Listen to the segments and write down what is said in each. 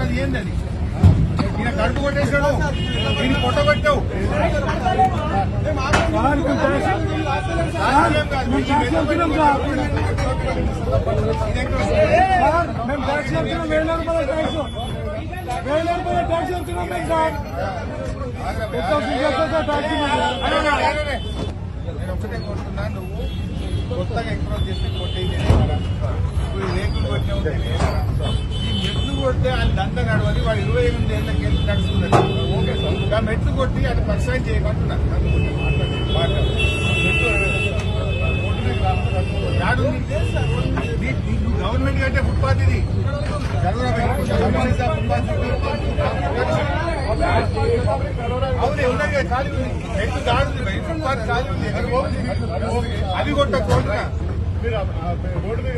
అది ఏందని ఈయన కడుపు కొట్టేశాడు, ఈయన కొట్టగొట్టావు. నేను ఒకటే కోరుతున్నా, నువ్వు కొత్తగా ఎంక్రోచ్ చేసి కొట్టేది ఇప్పుడు రేకులు కొట్టినావు. ఈ మెట్లు కొడితే ఆయన దండ నడవని వాడు 28 ఏళ్ళకి వెళ్ళి నడుస్తున్నాడు. ఆ మెట్లు కొట్టి అది పర్సెంట్ చేయమంటున్నాను. గవర్నమెంట్ కంటే ఫుట్పాత్ ఇది అవును ఉన్నాయి కదా, ఖాళీ ఉంది. మెట్లు దాడుంది, ఫుట్పాత్ ఖాళీ ఉంది. అది కొట్టకుండా రోడ్డు మీద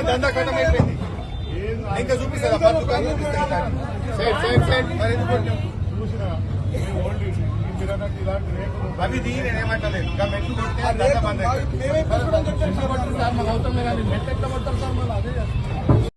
దందా కట్టం అయిపోయింది. ఇంకా చూపిస్తా అవి దీ నేనేమంటలేదు. ఇంకా మెట్లు కొడితే దందా బంద్ అవుతుంది.